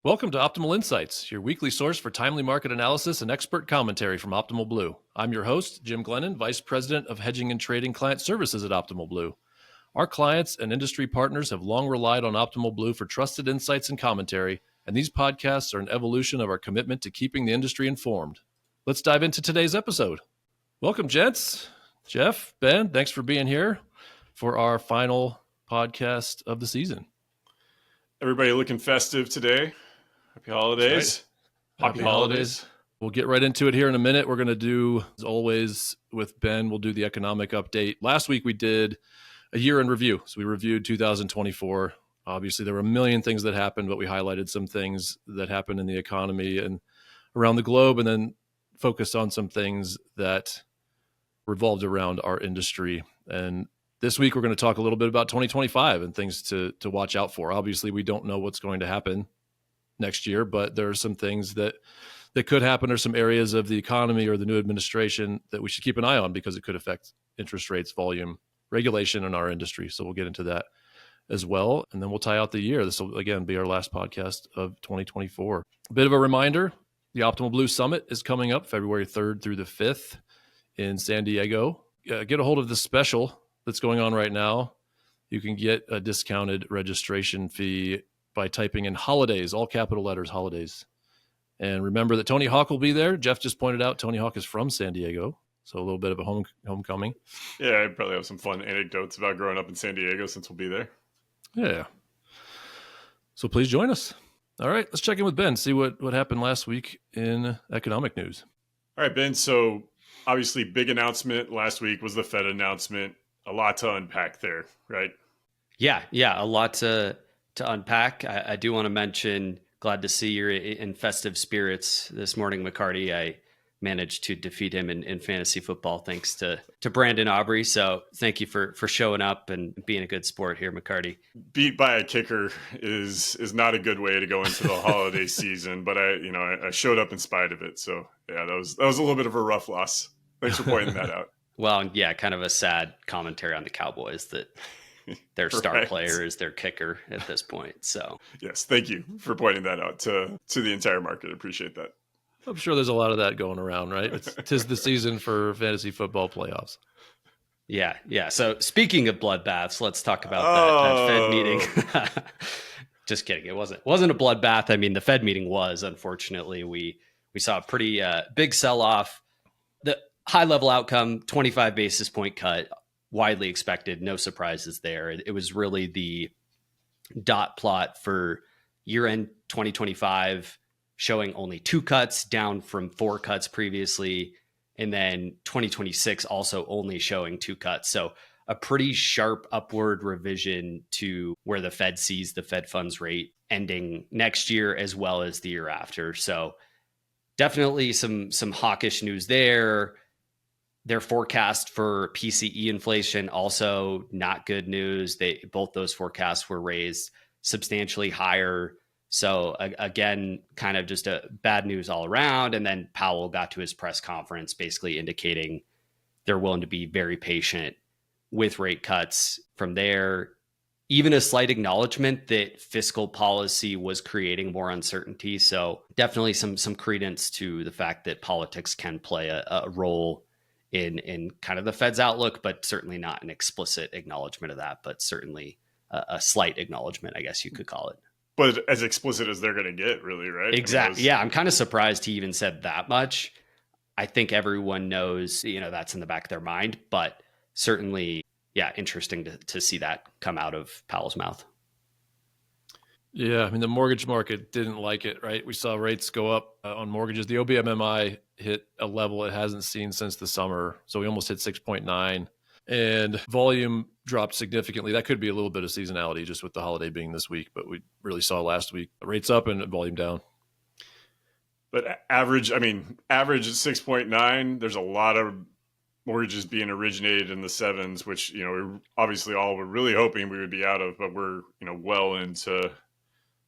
Welcome to Optimal Insights, your weekly source for timely market analysis and expert commentary from Optimal Blue. I'm your host, Jim Glennon, Vice President of Hedging and Trading Client Services at Optimal Blue. Our clients and industry partners have long relied on Optimal Blue for trusted insights and commentary, and these podcasts are an evolution of our commitment to keeping the industry informed. Let's dive into today's episode. Welcome, gents. Jeff, Ben, thanks for being here for our final podcast of the season. Everybody looking festive today. Happy holidays. Right. Happy holidays. We'll get right into it here in a minute. We're going to do, as always, with Ben, we'll do the economic update. Last week we did a year in review. So we reviewed 2024. Obviously, there were a million things that happened, but we highlighted some things that happened in the economy and around the globe, and then focused on some things that revolved around our industry. And this week, we're going to talk a little bit about 2025 and things to watch out for. Obviously, we don't know what's going to happen next year, but there are some things that could happen, or some areas of the economy or the new administration that we should keep an eye on because it could affect interest rates, volume, regulation in our industry. So we'll get into that as well. And then we'll tie out the year. This will, again, be our last podcast of 2024. A bit of a reminder, the Optimal Blue Summit is coming up February 3rd through the 5th in San Diego. Get a hold of the special that's going on right now. You can get a discounted registration fee by typing in holidays, all capital letters, holidays. And remember that Tony Hawk will be there. Jeff just pointed out Tony Hawk is from San Diego, so a little bit of a homecoming. Yeah, I probably have some fun anecdotes about growing up in San Diego since we'll be there. Yeah. So please join us. All right, let's check in with Ben, see what happened last week in economic news. All right, Ben, so obviously big announcement last week was the Fed announcement. A lot to unpack there, right? Yeah, a lot to unpack. I do want to mention, glad to see you're in festive spirits this morning, McCarty. I managed to defeat him in fantasy football thanks to Brandon Aubrey. So thank you for showing up and being a good sport here, McCarty. Beat by a kicker is not a good way to go into the holiday season, but I showed up in spite of it. So yeah, that was a little bit of a rough loss. Thanks for pointing that out. Well, yeah, kind of a sad commentary on the Cowboys that their star player is their kicker at this point. So yes, thank you for pointing that out to the entire market. Appreciate that. I'm sure there's a lot of that going around, right? Tis the season for fantasy football playoffs. Yeah. So speaking of bloodbaths, let's talk about that Fed meeting. Just kidding. It wasn't a bloodbath. I mean, the Fed meeting was, unfortunately, we saw a pretty big sell-off. The high-level outcome, 25 basis point cut, widely expected, no surprises there. It was really the dot plot for year-end 2025 showing only 2 cuts, down from 4 cuts previously, and then 2026 also only showing 2 cuts. So a pretty sharp upward revision to where the Fed sees the Fed funds rate ending next year as well as the year after. So definitely some hawkish news there. Their forecast for PCE inflation, also not good news. Both those forecasts were raised substantially higher. So again, kind of just a bad news all around. And then Powell got to his press conference basically indicating they're willing to be very patient with rate cuts from there. Even a slight acknowledgement that fiscal policy was creating more uncertainty. So definitely some credence to the fact that politics can play a role in kind of the Fed's outlook, but certainly not an explicit acknowledgement of that, but certainly a slight acknowledgement, I guess you could call it. But as explicit as they're going to get, really, right? Exactly. Yeah, I'm kind of surprised he even said that much. I think everyone knows, that's in the back of their mind, but certainly, yeah, interesting to see that come out of Powell's mouth. Yeah, I mean, the mortgage market didn't like it, right? We saw rates go up on mortgages. The OBMMI hit a level it hasn't seen since the summer. So we almost hit 6.9, and volume dropped significantly. That could be a little bit of seasonality just with the holiday being this week, but we really saw last week rates up and volume down. But average at 6.9, there's a lot of mortgages being originated in the 7s, which, we obviously all were really hoping we would be out of, but we're, well into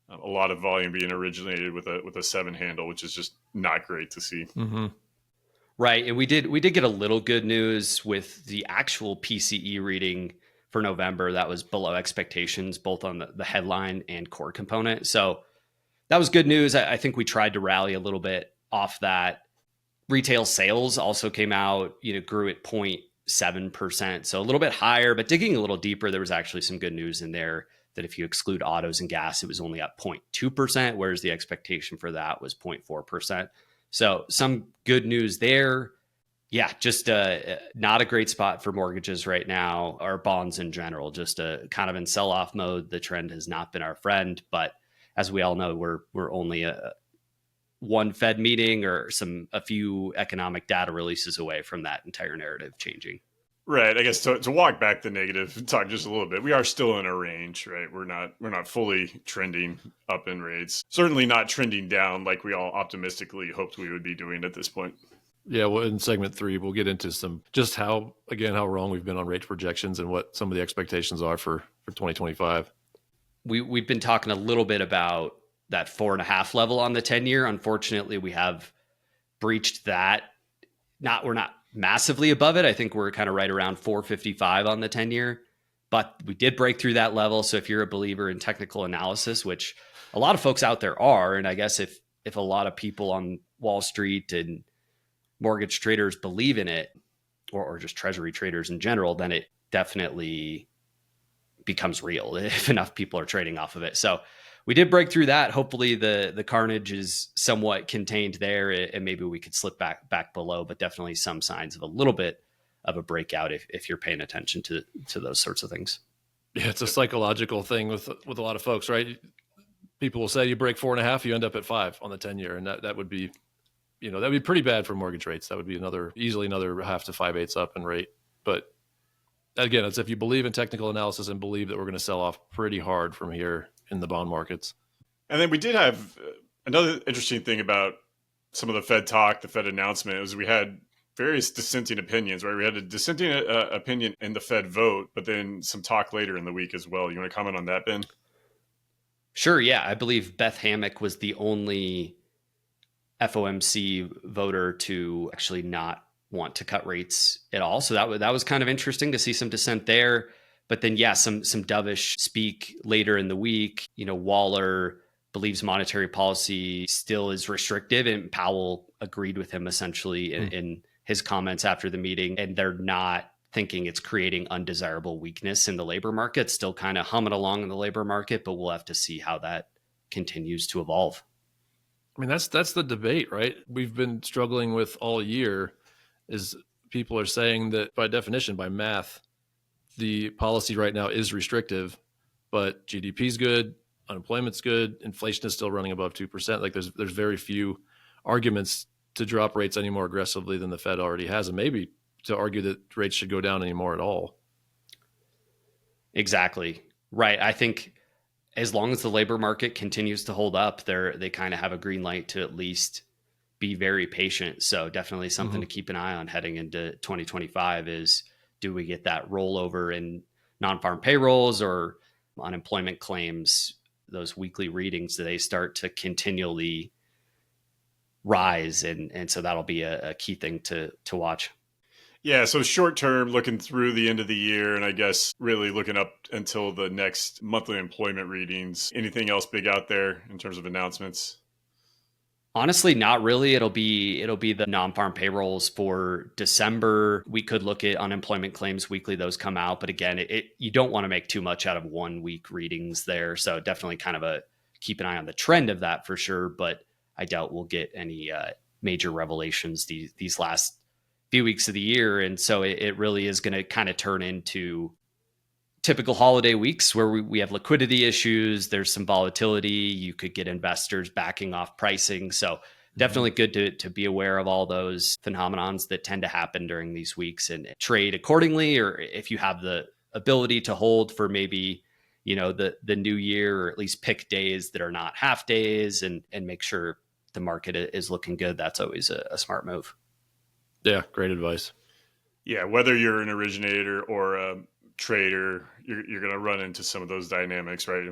a lot of volume being originated with a 7 handle, which is just not great to see. Mm-hmm. Right. And we did get a little good news with the actual PCE reading for November. That was below expectations, both on the headline and core component. So that was good news. I think we tried to rally a little bit off that. Retail sales also came out, grew at 0.7%. So a little bit higher, but digging a little deeper, there was actually some good news in there that if you exclude autos and gas, it was only up 0.2%, whereas the expectation for that was 0.4%. So some good news there. Yeah, just not a great spot for mortgages right now, or bonds in general, just kind of in sell-off mode. The trend has not been our friend, but as we all know, we're only one Fed meeting or a few economic data releases away from that entire narrative changing. Right. I guess to walk back the negative, talk just a little bit. We are still in a range, right? We're not fully trending up in rates. Certainly not trending down like we all optimistically hoped we would be doing at this point. Yeah, well, in segment 3, we'll get into just how wrong we've been on rate projections and what some of the expectations are for 2025. We've been talking a little bit about that 4.5 level on the 10-year. Unfortunately, we have breached that. We're not massively above it. I think we're kind of right around 4.55 on the 10-year, but we did break through that level. So if you're a believer in technical analysis, which a lot of folks out there are, and I guess if a lot of people on Wall Street and mortgage traders believe in it, or just treasury traders in general, then it definitely becomes real if enough people are trading off of it. So we did break through that. Hopefully the carnage is somewhat contained there, and maybe we could slip back below, but definitely some signs of a little bit of a breakout if you're paying attention to those sorts of things. Yeah, it's a psychological thing with a lot of folks, right? People will say you break 4.5, you end up at 5 on the 10-year, and that would be, that'd be pretty bad for mortgage rates. That would be easily another 0.5 to 5/8 up in rate. But again, it's if you believe in technical analysis and believe that we're going to sell off pretty hard from here in the bond markets. And then we did have another interesting thing about some of the Fed talk, the Fed announcement, was we had various dissenting opinions, right? We had a dissenting opinion in the Fed vote, but then some talk later in the week as well. You want to comment on that, Ben? Sure, yeah. I believe Beth Hammack was the only FOMC voter to actually not want to cut rates at all. So that was kind of interesting to see some dissent there. But then, yeah, some dovish speak later in the week. Waller believes monetary policy still is restrictive, and Powell agreed with him essentially in his comments after the meeting. And they're not thinking it's creating undesirable weakness in the labor market. Still kind of humming along in the labor market, but we'll have to see how that continues to evolve. I mean, that's the debate, right? We've been struggling with all year is people are saying that by definition, by math, the policy right now is restrictive, but GDP is good, unemployment's good, inflation is still running above 2%. Like there's very few arguments to drop rates any more aggressively than the Fed already has, and maybe to argue that rates should go down anymore at all. Exactly. Right. I think as long as the labor market continues to hold up, they kind of have a green light to at least be very patient. So definitely something to keep an eye on heading into 2025 is, do we get that rollover in non-farm payrolls or unemployment claims, those weekly readings, do they start to continually rise? And so that'll be a key thing to watch. Yeah, so short term, looking through the end of the year, and I guess really looking up until the next monthly employment readings. Anything else big out there in terms of announcements? Honestly, not really. It'll be the non-farm payrolls for December. We could look at unemployment claims weekly; those come out. But again, you don't want to make too much out of 1 week readings there. So definitely kind of keep an eye on the trend of that for sure. But I doubt we'll get any major revelations these last few weeks of the year. And so it really is going to kind of turn into typical holiday weeks where we have liquidity issues. There's some volatility. You could get investors backing off pricing. So definitely good to be aware of all those phenomenons that tend to happen during these weeks and trade accordingly. Or if you have the ability to hold for maybe, the new year, or at least pick days that are not half days and make sure the market is looking good. That's always a smart move. Yeah, great advice. Yeah, whether you're an originator or a trader, you're going to run into some of those dynamics, right?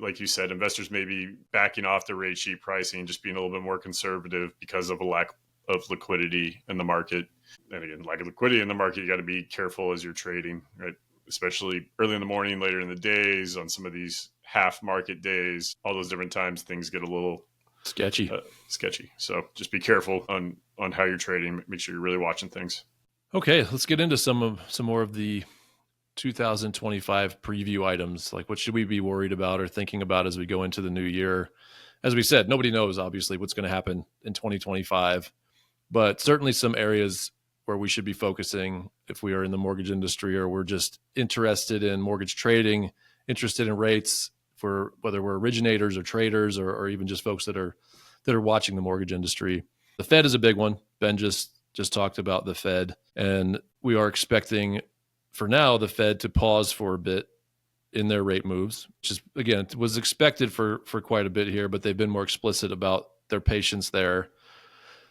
Like you said, investors may be backing off the rate sheet pricing, just being a little bit more conservative because of a lack of liquidity in the market. And again, lack of liquidity in the market, you got to be careful as you're trading, right? Especially early in the morning, later in the days on some of these half market days, all those different times, things get a little sketchy. So just be careful on how you're trading. Make sure you're really watching things. Okay, let's get into some more of the 2025 preview items. Like, what should we be worried about or thinking about as we go into the new year? As we said, nobody knows, obviously, what's going to happen in 2025, but certainly some areas where we should be focusing if we are in the mortgage industry or we're just interested in mortgage trading, interested in rates, for whether we're originators or traders or even just folks that are watching the mortgage industry. The Fed is a big one. Ben just talked about the Fed, and we are expecting for now the Fed to pause for a bit in their rate moves, which is, again, was expected for quite a bit here, but they've been more explicit about their patience there.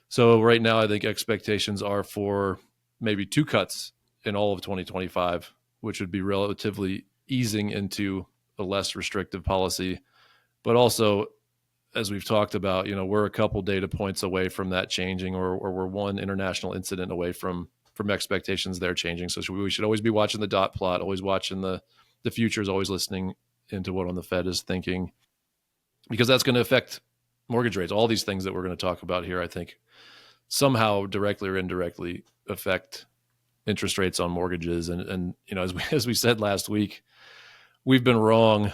So right now, I think expectations are for maybe 2 cuts in all of 2025, which would be relatively easing into a less restrictive policy. But also, as we've talked about, we're a couple data points away from that changing, or we're one international incident away from expectations there changing. So we should always be watching the dot plot, always watching the futures, always listening into what the Fed is thinking, because that's going to affect mortgage rates. All these things that we're going to talk about here, I think, somehow directly or indirectly affect interest rates on mortgages. And as we said last week, we've been wrong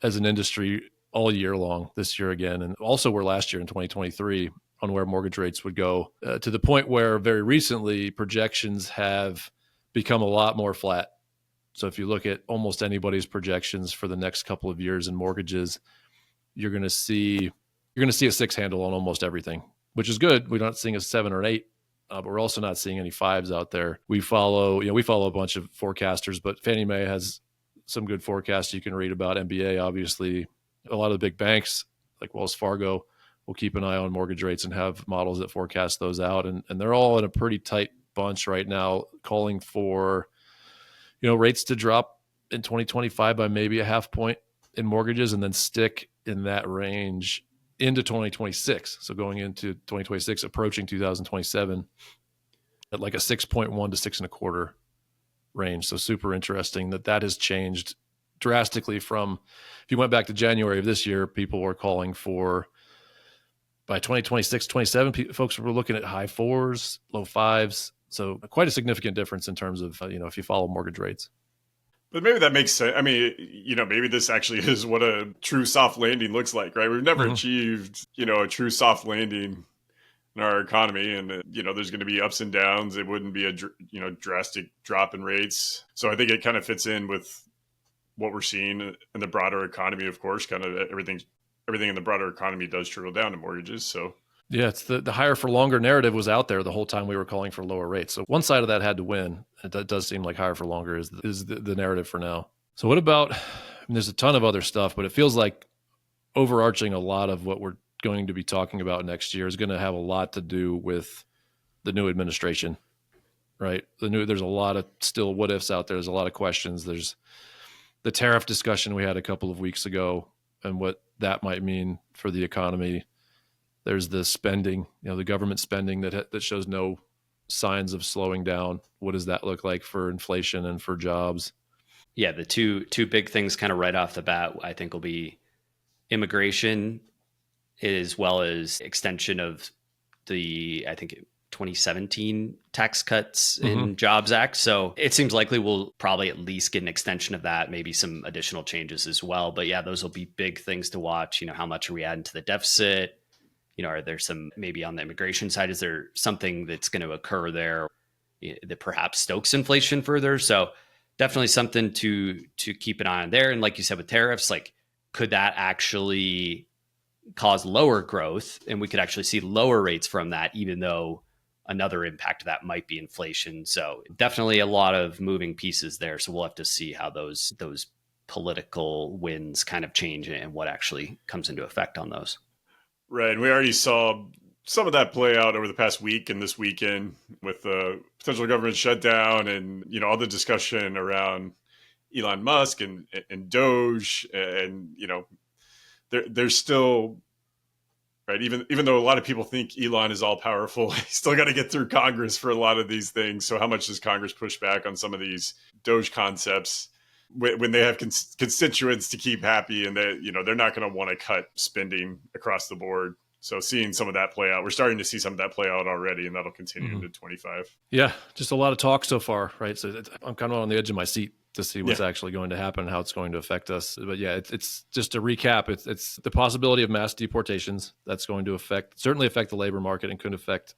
as an industry all year long, this year again, and also were last year in 2023 on where mortgage rates would go, to the point where very recently projections have become a lot more flat. So if you look at almost anybody's projections for the next couple of years in mortgages, you're going to see a 6 handle on almost everything, which is good. We're not seeing a 7 or an 8, but we're also not seeing any 5s out there. We follow a bunch of forecasters, but Fannie Mae has some good forecasts you can read about. MBA, obviously, a lot of the big banks like Wells Fargo will keep an eye on mortgage rates and have models that forecast those out. And they're all in a pretty tight bunch right now, calling for, rates to drop in 2025 by maybe a half point in mortgages and then stick in that range into 2026. So going into 2026, approaching 2027 at like a 6.1 to 6.25 range. So super interesting that has changed drastically from, if you went back to January of this year, people were calling for, by 2026, 27, folks were looking at high 4s, low 5s. So quite a significant difference in terms of, if you follow mortgage rates. But maybe that makes sense. I mean, maybe this actually is what a true soft landing looks like, right? We've never achieved, a true soft landing in our economy, and there's going to be ups and downs. It wouldn't be a drastic drop in rates. So I think it kind of fits in with what we're seeing in the broader economy. Of course, kind of everything in the broader economy does trickle down to mortgages. So yeah, it's the higher for longer narrative was out there the whole time we were calling for lower rates. So one side of that had to win. It does seem like higher for longer is the narrative for now. So what about, there's a ton of other stuff, but it feels like overarching a lot of what we're going to be talking about next year is going to have a lot to do with the new administration, right? There's a lot of still what ifs out there. There's a lot of questions. There's the tariff discussion we had a couple of weeks ago and what that might mean for the economy. There's the spending, the government spending that shows no signs of slowing down. What does that look like for inflation and for jobs? Yeah, the two big things kind of right off the bat, I think, will be immigration as well as extension of the, I think, 2017 tax cuts in Jobs Act. So it seems likely we'll probably at least get an extension of that, maybe some additional changes as well. But yeah, those will be big things to watch. How much are we adding to the deficit? Are there some, maybe on the immigration side, is there something that's going to occur there that perhaps stokes inflation further? So definitely something to keep an eye on there. And like you said, with tariffs, like, could that actually cause lower growth? And we could actually see lower rates from that, even though another impact of that might be inflation. So definitely a lot of moving pieces there. So we'll have to see how those political winds kind of change and what actually comes into effect on those. Right. And we already saw some of that play out over the past week and this weekend with the potential government shutdown and, all the discussion around Elon Musk and Doge. And, there's still, right, even though a lot of people think Elon is all powerful, he's still got to get through Congress for a lot of these things. So how much does Congress push back on some of these Doge concepts? when they have constituents to keep happy, and they're not going to want to cut spending across the board. So seeing some of that play out, we're starting to see some of that play out already, and that'll continue into 25. Yeah, just a lot of talk so far, right? So I'm kind of on the edge of my seat to see what's actually going to happen and how it's going to affect us. But yeah, it's just to recap, it's the possibility of mass deportations that's going to certainly affect the labor market and could affect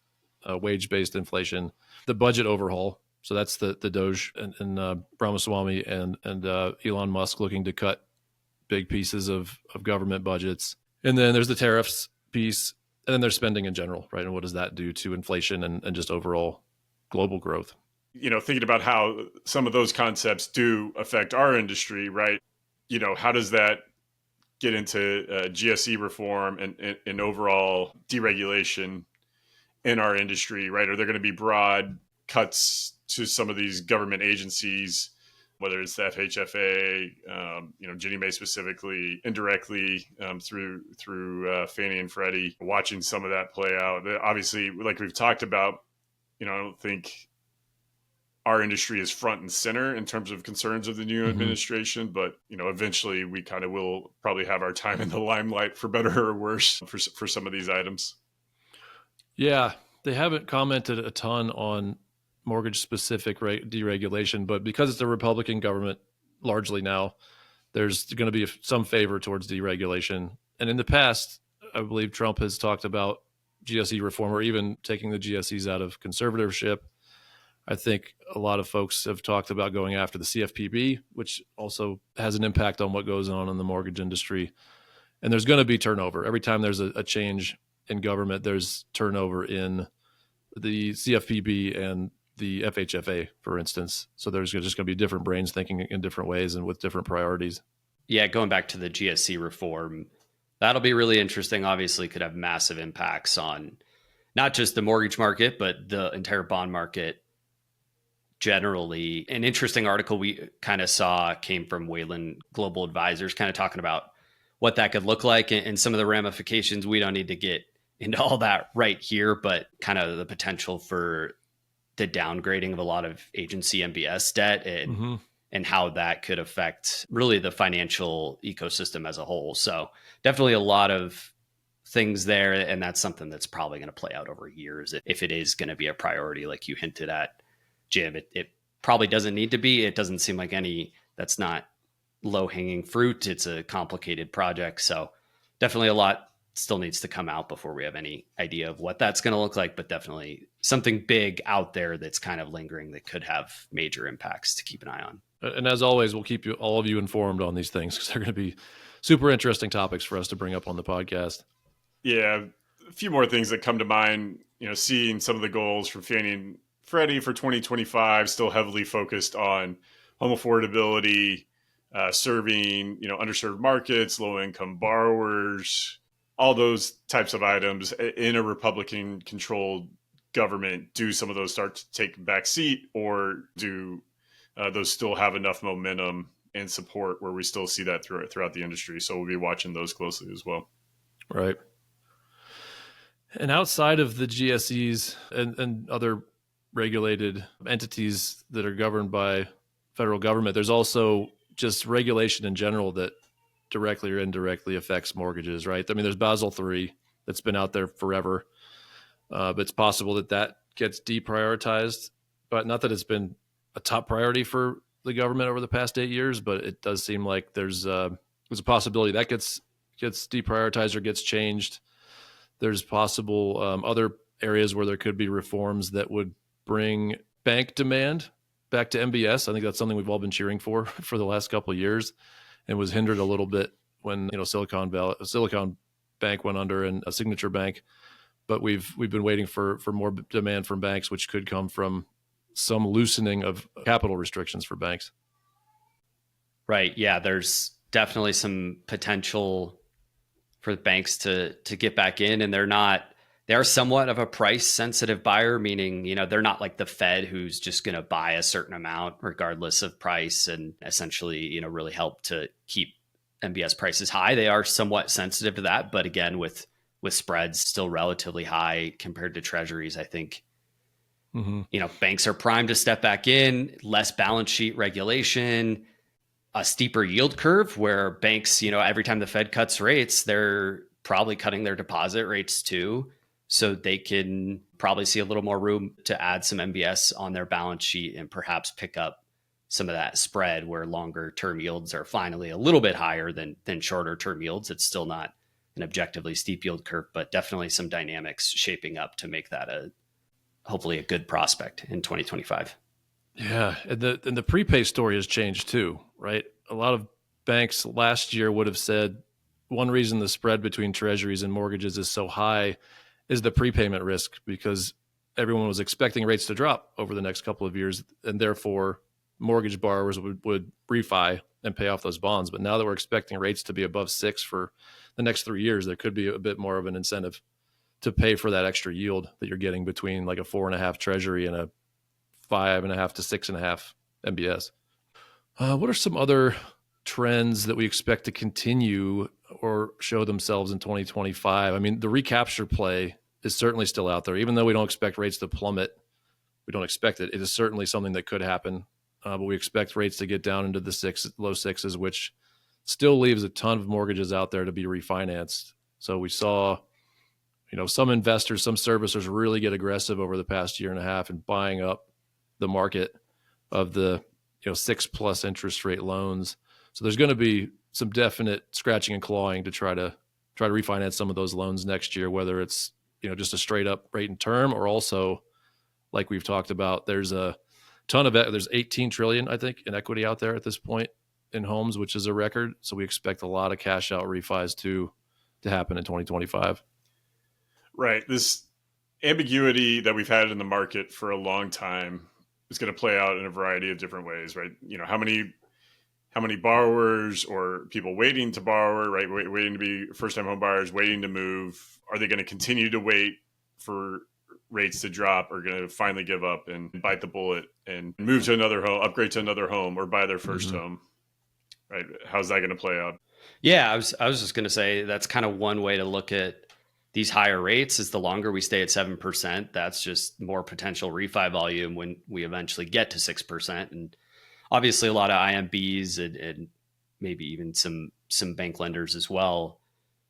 wage-based inflation. The budget overhaul, so that's the Doge and Ramaswamy and Elon Musk looking to cut big pieces of government budgets. And then there's the tariffs piece, and then there's spending in general, right? And what does that do to inflation and just overall global growth? Thinking about how some of those concepts do affect our industry, right? How does that get into GSE reform and overall deregulation in our industry, right? Are there going to be broad cuts to some of these government agencies, whether it's the FHFA, Ginnie Mae specifically, indirectly through Fannie and Freddie, watching some of that play out? Obviously, like we've talked about, I don't think our industry is front and center in terms of concerns of the new administration, but eventually we kind of will probably have our time in the limelight, for better or worse, for some of these items. Yeah, they haven't commented a ton on mortgage-specific deregulation, but because it's a Republican government largely now, there's going to be some favor towards deregulation. And in the past, I believe Trump has talked about GSE reform or even taking the GSEs out of conservatorship. I think a lot of folks have talked about going after the CFPB, which also has an impact on what goes on in the mortgage industry. And there's going to be turnover. Every time there's a change in government, there's turnover in the CFPB and the FHFA, for instance. So there's just going to be different brains thinking in different ways and with different priorities. Yeah, going back to the GSE reform, that'll be really interesting. Obviously could have massive impacts on not just the mortgage market, but the entire bond market generally. An interesting article we kind of saw came from Wayland Global Advisors, kind of talking about what that could look like and some of the ramifications. We don't need to get into all that right here, but kind of the potential for the downgrading of a lot of agency MBS debt and how that could affect really the financial ecosystem as a whole. So definitely a lot of things there. And that's something that's probably going to play out over years if it is going to be a priority, like you hinted at, Jim. It probably doesn't need to be. It doesn't seem like that's not low-hanging fruit. It's a complicated project. So definitely a lot still needs to come out before we have any idea of what that's going to look like, but definitely something big out there that's kind of lingering that could have major impacts to keep an eye on. And as always, we'll keep all of you informed on these things because they're going to be super interesting topics for us to bring up on the podcast. Yeah, a few more things that come to mind, seeing some of the goals from Fannie and Freddie for 2025, still heavily focused on home affordability, serving, underserved markets, low-income borrowers, all those types of items in a Republican-controlled government. Do some of those start to take a back seat, or do those still have enough momentum and support where we still see that throughout the industry? So we'll be watching those closely as well. Right. And outside of the GSEs and other regulated entities that are governed by federal government, there's also just regulation in general that directly or indirectly affects mortgages, right? I mean, there's Basel III that's been out there forever, but it's possible that gets deprioritized. But not that it's been a top priority for the government over the past 8 years, but it does seem like there's a possibility that gets deprioritized or gets changed. There's possible other areas where there could be reforms that would bring bank demand back to MBS. I think that's something we've all been cheering for the last couple of years, and was hindered a little bit when Silicon Bank went under and a Signature Bank. But we've been waiting for more demand from banks, which could come from some loosening of capital restrictions for banks. Right. Yeah, there's definitely some potential for banks to get back in, and they are somewhat of a price sensitive buyer, meaning, they're not like the Fed who's just going to buy a certain amount regardless of price and essentially, really help to keep MBS prices high. They are somewhat sensitive to that. But again, with spreads still relatively high compared to treasuries, I think, banks are primed to step back in, less balance sheet regulation. a steeper yield curve where banks, every time the Fed cuts rates, they're probably cutting their deposit rates too. So they can probably see a little more room to add some MBS on their balance sheet and perhaps pick up some of that spread where longer term yields are finally a little bit higher than shorter term yields. It's still not an objectively steep yield curve, but definitely some dynamics shaping up to make that hopefully a good prospect in 2025. Yeah, and the prepay story has changed too, right? A lot of banks last year would have said one reason the spread between treasuries and mortgages is so high is the prepayment risk, because everyone was expecting rates to drop over the next couple of years, and therefore mortgage borrowers would refi and pay off those bonds. But now that we're expecting rates to be above 6 for the next 3 years, there could be a bit more of an incentive to pay for that extra yield that you're getting between like a 4.5 treasury and a 5.5 to 6.5 MBS. What are some other trends that we expect to continue or show themselves in 2025? I mean, the recapture play is certainly still out there, even though we don't expect rates to plummet. We don't expect it. It is certainly something that could happen, but we expect rates to get down into the low sixes, which still leaves a ton of mortgages out there to be refinanced. So we saw, some investors, some servicers really get aggressive over the past year and a half and buying up the market of the 6+ interest rate loans. So there's going to be some definite scratching and clawing to try to refinance some of those loans next year, whether it's just a straight up rate and term, or also, like we've talked about, there's a ton of there's 18 trillion, I think, in equity out there at this point in homes, which is a record. So we expect a lot of cash out refis to happen in 2025. Right. This ambiguity that we've had in the market for a long time is going to play out in a variety of different ways, right? How many borrowers or people waiting to borrow, right? Waiting to be first-time home buyers, waiting to move. Are they going to continue to wait for rates to drop, or going to finally give up and bite the bullet and move to another home, upgrade to another home, or buy their first home, right? How's that going to play out? Yeah, I was just going to say that's kind of one way to look at these higher rates is the longer we stay at 7%, that's just more potential refi volume when we eventually get to 6%. And obviously a lot of IMBs and maybe even some bank lenders as well.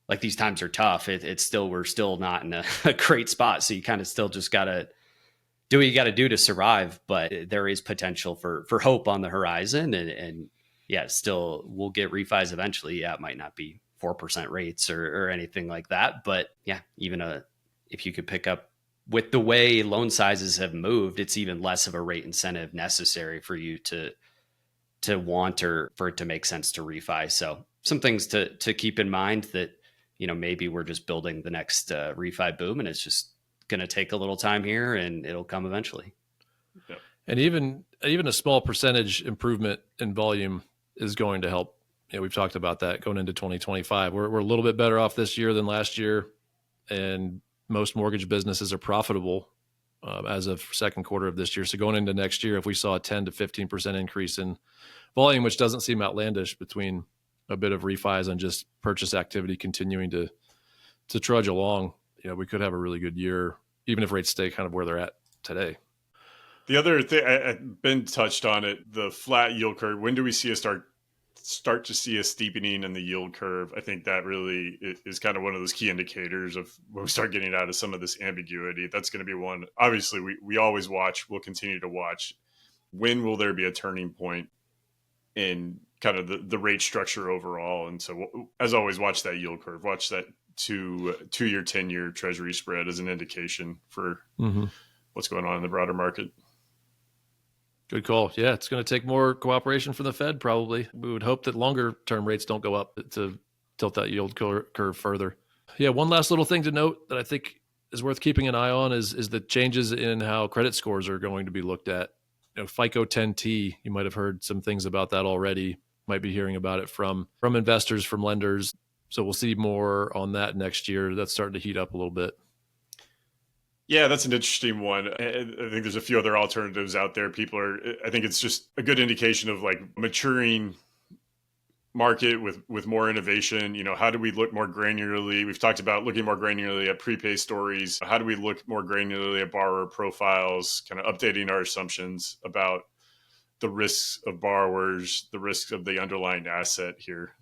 Like, these times are tough. We're still not in a great spot. So you kind of still just got to do what you got to do to survive. But there is potential for hope on the horizon. And yeah, still we'll get refis eventually. Yeah, it might not be 4% rates or anything like that. But yeah, even if you could pick up with the way loan sizes have moved, it's even less of a rate incentive necessary for you to want or for it to make sense to refi. So some things to keep in mind that, maybe we're just building the next refi boom, and it's just going to take a little time here and it'll come eventually. Yep. And even a small percentage improvement in volume is going to help. We've talked about that going into 2025. We're a little bit better off this year than last year, and most mortgage businesses are profitable as of second quarter of this year. So going into next year, if we saw a 10 to 15% increase in volume, which doesn't seem outlandish between a bit of refis and just purchase activity continuing to trudge along, we could have a really good year, even if rates stay kind of where they're at today. The other thing, Ben touched on it, the flat yield curve. When do we see start to see a steepening in the yield curve? I think that really is kind of one of those key indicators of when we start getting out of some of this ambiguity. That's going to be one. Obviously, we always watch. We'll continue to watch. When will there be a turning point in kind of the rate structure overall? And so, as always, watch that yield curve. Watch that 2-year, 10-year Treasury spread as an indication for what's going on in the broader market. Good call. Yeah, it's going to take more cooperation from the Fed, probably. We would hope that longer term rates don't go up to tilt that yield curve further. Yeah, one last little thing to note that I think is worth keeping an eye on is the changes in how credit scores are going to be looked at. FICO 10T, you might have heard some things about that already. Might be hearing about it from investors, from lenders. So we'll see more on that next year. That's starting to heat up a little bit. Yeah, that's an interesting one. I think there's a few other alternatives out there. I think it's just a good indication of like maturing market with more innovation. How do we look more granularly? We've talked about looking more granularly at prepay stories. How do we look more granularly at borrower profiles, kind of updating our assumptions about the risks of borrowers, the risks of the underlying asset here.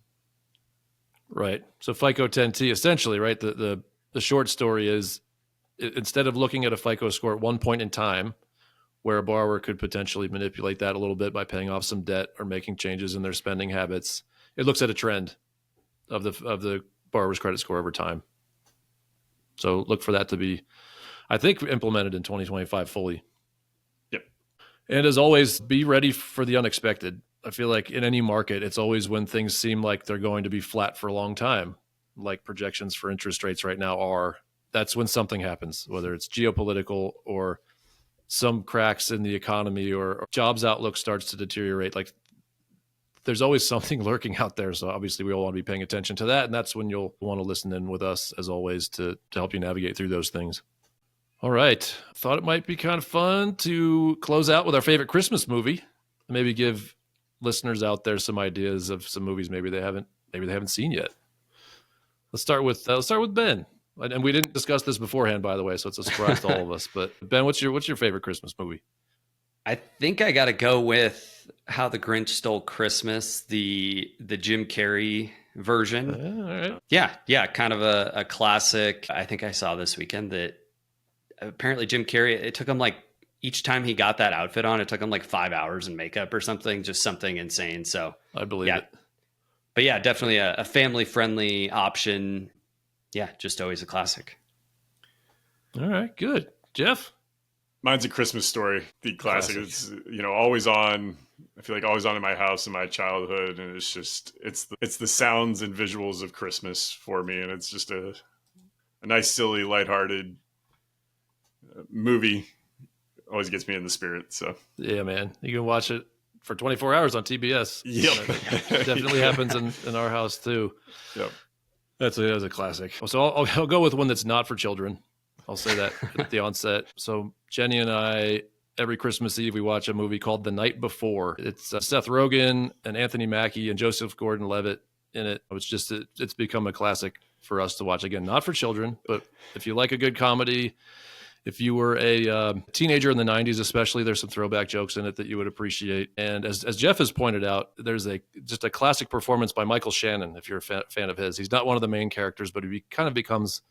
Right. So FICO 10T, essentially, right? The short story is, instead of looking at a FICO score at one point in time, where a borrower could potentially manipulate that a little bit by paying off some debt or making changes in their spending habits, it looks at a trend of the borrower's credit score over time. So look for that to be, I think, implemented in 2025 fully. Yep. And as always, be ready for the unexpected. I feel like in any market, it's always when things seem like they're going to be flat for a long time, like projections for interest rates right now are. That's when something happens, whether it's geopolitical or some cracks in the economy or jobs outlook starts to deteriorate. Like, there's always something lurking out there. So obviously we all want to be paying attention to that. And that's when you'll want to listen in with us, as always, to help you navigate through those things. All right. Thought it might be kind of fun to close out with our favorite Christmas movie. Maybe give listeners out there some ideas of some movies maybe they haven't seen yet. Let's start with Ben. And we didn't discuss this beforehand, by the way, so it's a surprise to all of us. But Ben, what's your favorite Christmas movie? I think I got to go with How the Grinch Stole Christmas, the Jim Carrey version. All right. Yeah, kind of a classic. I think I saw this weekend that apparently Jim Carrey, it took him like, each time he got that outfit on, it took him like 5 hours in makeup or something, just something insane. So I believe it. But yeah, definitely a family-friendly option. Yeah, just always a classic. All right, good. Jeff? Mine's A Christmas Story, the classic. It's, always on. I feel like always on in my house in my childhood, and it's just it's the sounds and visuals of Christmas for me, and it's just a nice, silly, lighthearted movie. Always gets me in the spirit. So yeah, man, you can watch it for 24 hours on TBS. Yep, definitely happens in our house too. Yep, that's a classic. So I'll go with one that's not for children. I'll say that at the onset. So Jenny and I, every Christmas Eve, we watch a movie called The Night Before. It's Seth Rogen and Anthony Mackie and Joseph Gordon-Levitt in it. It's become a classic for us to watch. Again, not for children, but if you like a good comedy, if you were a teenager in the 90s especially, there's some throwback jokes in it that you would appreciate. And as Jeff has pointed out, there's just a classic performance by Michael Shannon, if you're a fan of his. He's not one of the main characters, but he kind of becomes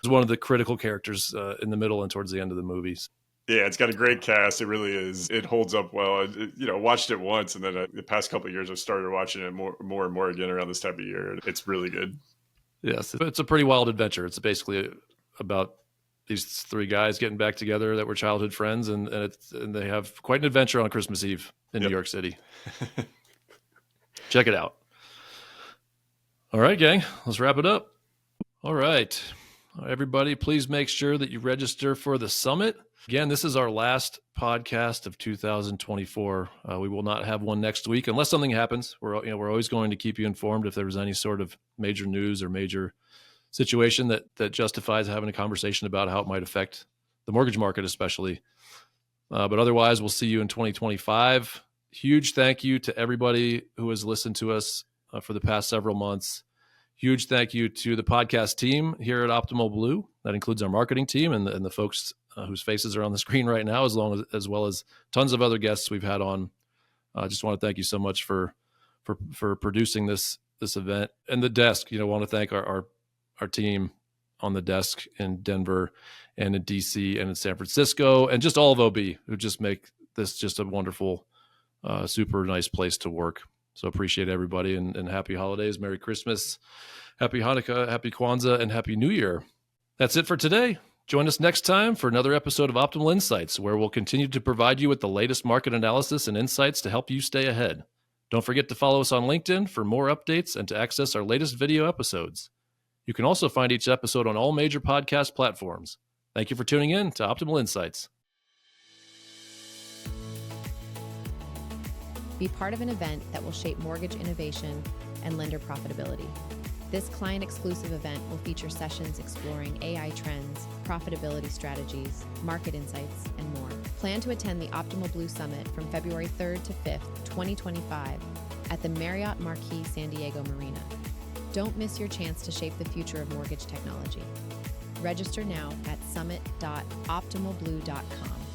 one of the critical characters in the middle and towards the end of the movies. Yeah, it's got a great cast. It really is. It holds up well. Watched it once, and then the past couple of years, I've started watching it more and more again around this time of year. It's really good. Yes, it's a pretty wild adventure. It's basically about these three guys getting back together that were childhood friends, and they have quite an adventure on Christmas Eve in New York City. Check it out. All right, gang, let's wrap it up. All right. Everybody, please make sure that you register for the summit. Again, this is our last podcast of 2024. We will not have one next week unless something happens. We're always going to keep you informed if there's any sort of major news or major situation that justifies having a conversation about how it might affect the mortgage market, especially. But otherwise, we'll see you in 2025. Huge thank you to everybody who has listened to us for the past several months. Huge thank you to the podcast team here at Optimal Blue. That includes our marketing team and the folks whose faces are on the screen right now, as well as tons of other guests we've had on. I just want to thank you so much for producing this event. And the desk, want to thank our team on the desk in Denver and in DC and in San Francisco, and just all of OB, who just make this just a wonderful, super nice place to work. So appreciate everybody, and happy holidays, Merry Christmas, Happy Hanukkah, Happy Kwanzaa, and Happy New Year. That's it for today. Join us next time for another episode of Optimal Insights, where we'll continue to provide you with the latest market analysis and insights to help you stay ahead. Don't forget to follow us on LinkedIn for more updates and to access our latest video episodes. You can also find each episode on all major podcast platforms. Thank you for tuning in to Optimal Insights. Be part of an event that will shape mortgage innovation and lender profitability. This client-exclusive event will feature sessions exploring AI trends, profitability strategies, market insights, and more. Plan to attend the Optimal Blue Summit from February 3rd to 5th, 2025 at the Marriott Marquis San Diego Marina. Don't miss your chance to shape the future of mortgage technology. Register now at summit.optimalblue.com.